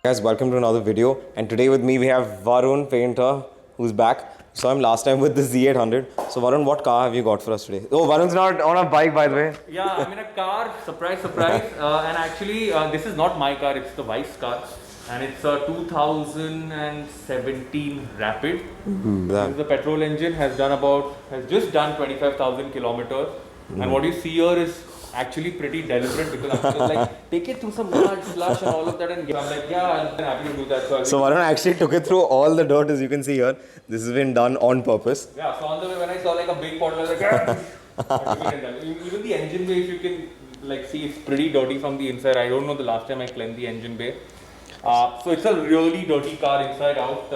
Guys, welcome to another video, and today with me we have Varun Painter, who's back. Saw him last time with the Z800. So Varun, what car have you got for us today? Oh, Varun's not on a bike, by the way. Yeah, I'm in a car, surprise, surprise. And actually, this is not my car, it's the wife's car. And it's a 2017 Rapid. This is the petrol engine, has just done 25,000 kilometers. And what you see here is actually pretty deliberate because I'm just like, take it through some mud, slush and all of that, and I'm like, yeah, I'm happy to do that. So Varun actually took it through all the dirt, as you can see here. This has been done on purpose. Yeah, so on the way when I saw like a big bottle, I was like, yeah. Even the engine bay, if you can like see, it's pretty dirty from the inside. I don't know the last time I cleaned the engine bay. So it's a really dirty car inside out,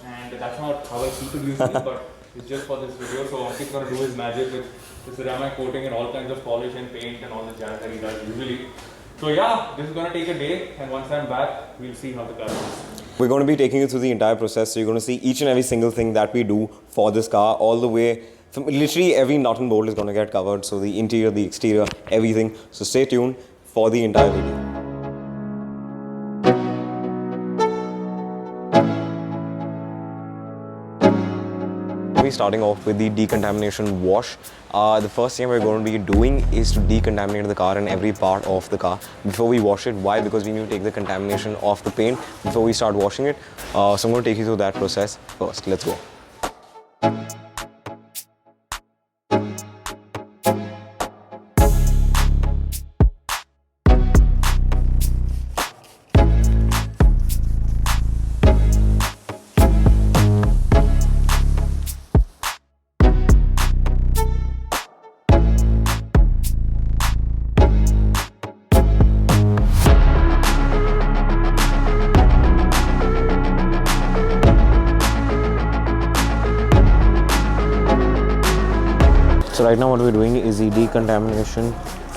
and that's not how I keep it usually, but it's just for this video. So Ankit's gonna do his magic with the ceramic coating and all kinds of polish and paint and all the jazz that he does usually. So yeah, this is gonna take a day, and once I'm back, we'll see how the car is. We're going to be taking you through the entire process, so you're going to see each and every single thing that we do for this car, all the way from literally every nut and bolt is going to get covered. So the interior, the exterior, everything. So stay tuned for the entire video. We're starting off with the decontamination wash. The first thing we're going to be doing is to decontaminate the car and every part of the car before we wash it. Why? Because we need to take the contamination off the paint before we start washing it. So I'm going to take you through that process first. Let's go. So right now what we're doing is the decontamination.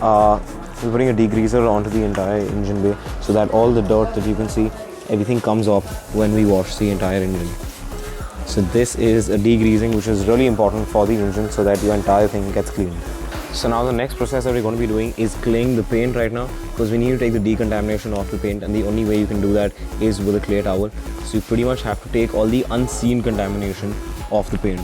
We're putting a degreaser onto the entire engine bay so that all the dirt that you can see, everything comes off when we wash the entire engine. So this is a degreasing, which is really important for the engine so that your entire thing gets cleaned. So now the next process that we're going to be doing is cleaning the paint right now, because we need to take the decontamination off the paint, and the only way you can do that is with a clear towel. So you pretty much have to take all the unseen contamination off the paint.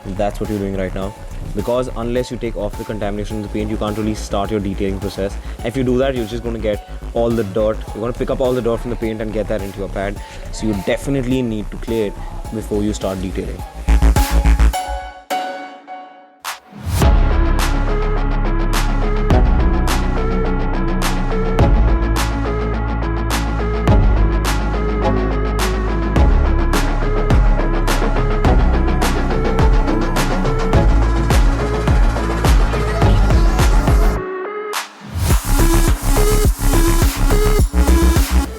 And that's what you're doing right now. Because unless you take off the contamination in the paint, you can't really start your detailing process. If you do that, you're just going to get all the dirt. You're going to pick up all the dirt from the paint and get that into your pad. So you definitely need to clear it before you start detailing.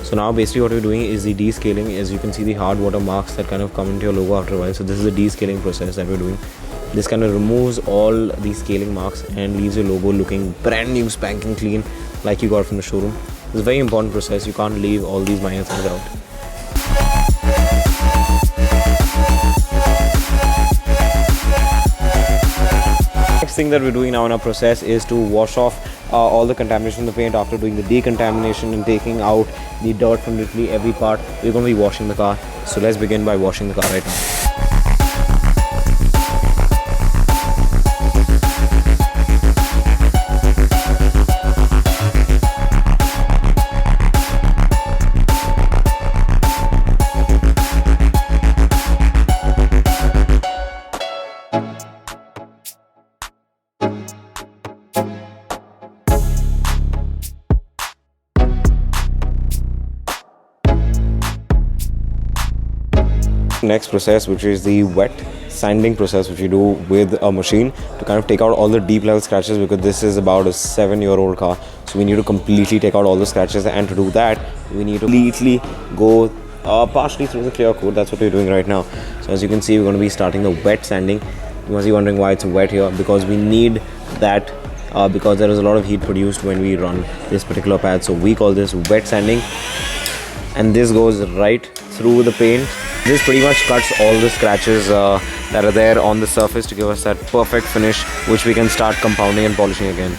So now basically what we're doing is the descaling. As you can see, the hard water marks that kind of come into your logo after a while. So this is the descaling process that we're doing. This kind of removes all the scaling marks and leaves your logo looking brand new, spanking clean, like you got from the showroom. It's a very important process. You can't leave all these minor things out. Next thing that we're doing now in our process is to wash off all the contamination in the paint. After doing the decontamination and taking out the dirt from literally every part, we're going to be washing the car. So let's begin by washing the car right now. Next process, which is the wet sanding process, which you do with a machine to kind of take out all the deep level scratches, because this is about a 7-year-old car. So we need to completely take out all the scratches, and to do that we need to completely go partially through the clear coat. That's what we're doing right now. So as you can see, we're going to be starting the wet sanding. You must be wondering why it's wet here, because we need that because there is a lot of heat produced when we run this particular pad. So we call this wet sanding, and this goes right through the paint. This pretty much cuts all the scratches that are there on the surface to give us that perfect finish, which we can start compounding and polishing again.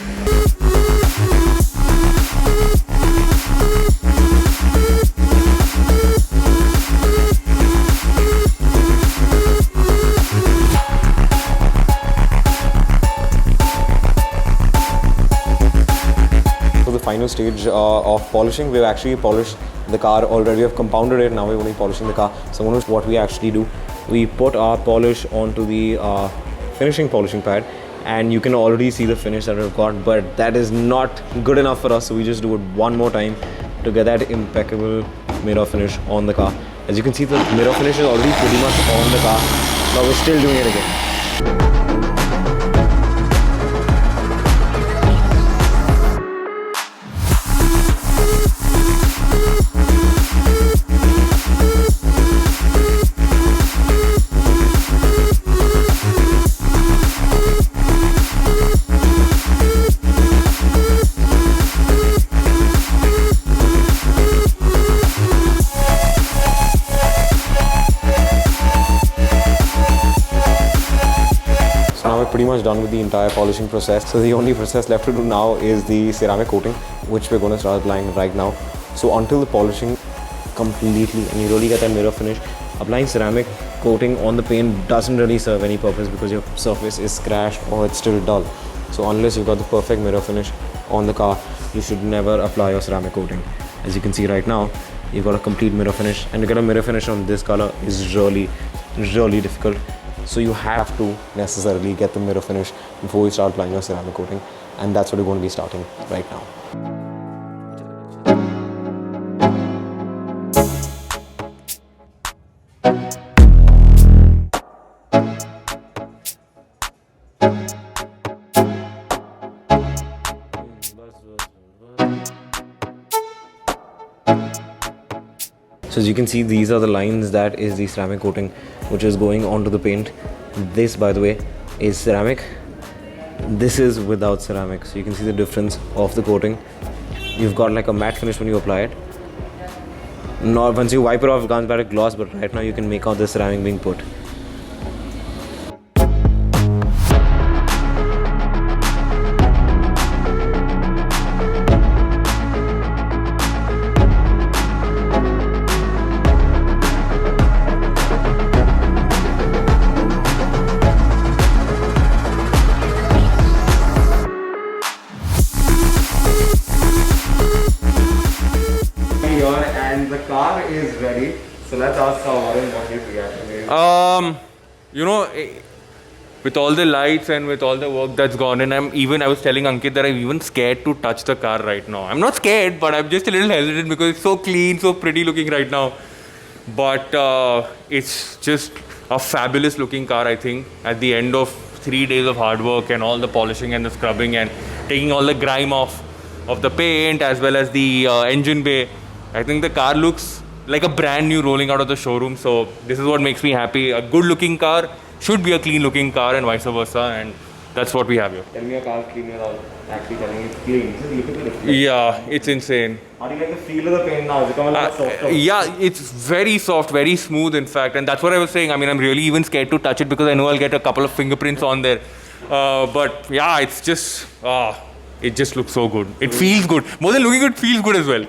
final stage of polishing. We've actually polished the car already. We have compounded it. Now we're only polishing the car. So what we actually do, we put our polish onto the finishing polishing pad, and you can already see the finish that we've got, but that is not good enough for us, so we just do it one more time to get that impeccable mirror finish on the car. As you can see, the mirror finish is already pretty much on the car, but we're still doing it again. Pretty much done with the entire polishing process. So the only process left to do now is the ceramic coating, which we're going to start applying right now. So until the polishing completely and you really get that mirror finish, applying ceramic coating on the paint doesn't really serve any purpose because your surface is scratched or it's still dull. So unless you've got the perfect mirror finish on the car, you should never apply your ceramic coating. As you can see right now, you've got a complete mirror finish, and to get a mirror finish on this color is really difficult. So you have to necessarily get the mirror finish before you start applying your ceramic coating, and that's what we're going to be starting right now. So as you can see, these are the lines that is the ceramic coating which is going onto the paint. This, by the way, is ceramic. This is without ceramic. So you can see the difference of the coating. You've got like a matte finish when you apply it. Not once you wipe it off, it comes back a gloss, but right now you can make out the ceramic being put. And the car is ready. So let's ask Varun what his reaction is. You know, with all the lights and with all the work that's gone in, I was telling Ankit that I'm even scared to touch the car right now. I'm not scared, but I'm just a little hesitant because it's so clean, so pretty looking right now. But it's just a fabulous looking car, I think. At the end of 3 days of hard work and all the polishing and the scrubbing and taking all the grime off of the paint as well as the engine bay, I think the car looks like a brand new rolling out of the showroom. So this is what makes me happy. A good looking car should be a clean looking car and vice versa, and that's what we have here. Tell me a car clean without actually telling it's clean. Just look at the difference. Yeah, it's insane. How do you like the feel of the paint now? Is it coming a lot softer? Yeah, it's very soft, very smooth in fact, and that's what I was saying. I mean, I'm really even scared to touch it because I know I'll get a couple of fingerprints on there. But yeah, it's just, it just looks so good. It feels good. More than looking good, it feels good as well.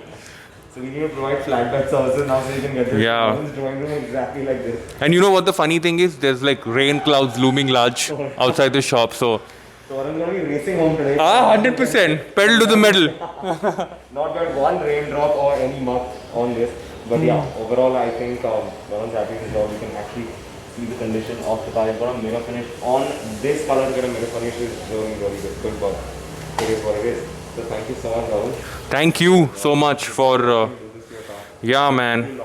So we need to provide flatbed services now so you can get this drawing room exactly like this. And you know what the funny thing is? There's like rain clouds looming large outside the shop. So I'm going to be racing home today. 100%. Pedal to the metal. Not got one raindrop or any muck on this. But yeah, overall I think Varun's happy with the job. You can actually see the condition of the car. You've got a mirror finish on this color. To get a mirror finish is really good, but it is what it is. So thank you so much, Varun. Thank you so much for, yeah man,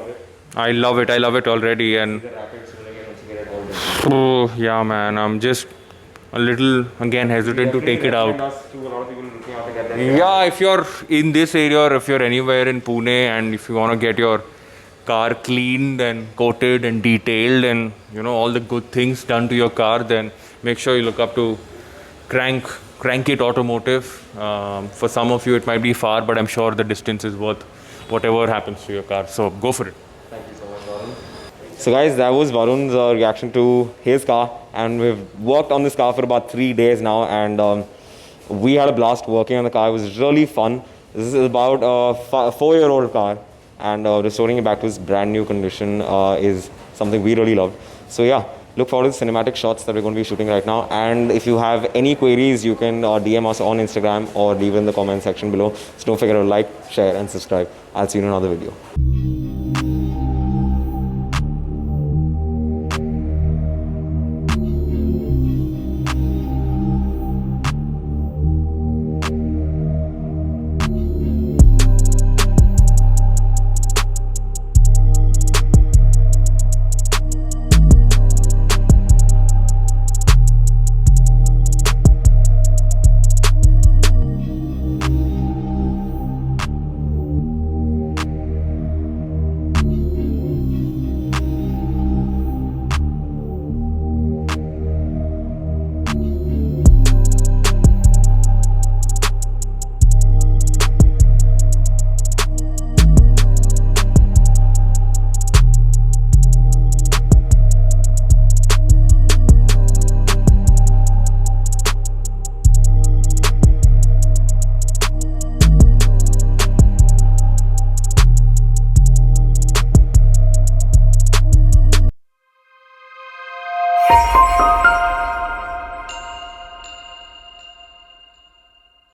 I love it already, and oh yeah man, I'm just a little again hesitant to take it out. Yeah, if you're in this area or if you're anywhere in Pune and if you want to get your car cleaned and coated and detailed and you know all the good things done to your car, then make sure you look up to Crankit Automotive. For some of you it might be far, but I'm sure the distance is worth whatever happens to your car. So go for it. Thank you so much, Varun. So guys, that was Varun's reaction to his car, and we've worked on this car for about 3 days now, and we had a blast working on the car. It was really fun. This is about a 4-year-old car, and restoring it back to its brand new condition is something we really loved. So yeah, look forward to the cinematic shots that we're going to be shooting right now. And if you have any queries, you can DM us on Instagram or leave it in the comment section below. So don't forget to like, share and subscribe. I'll see you in another video.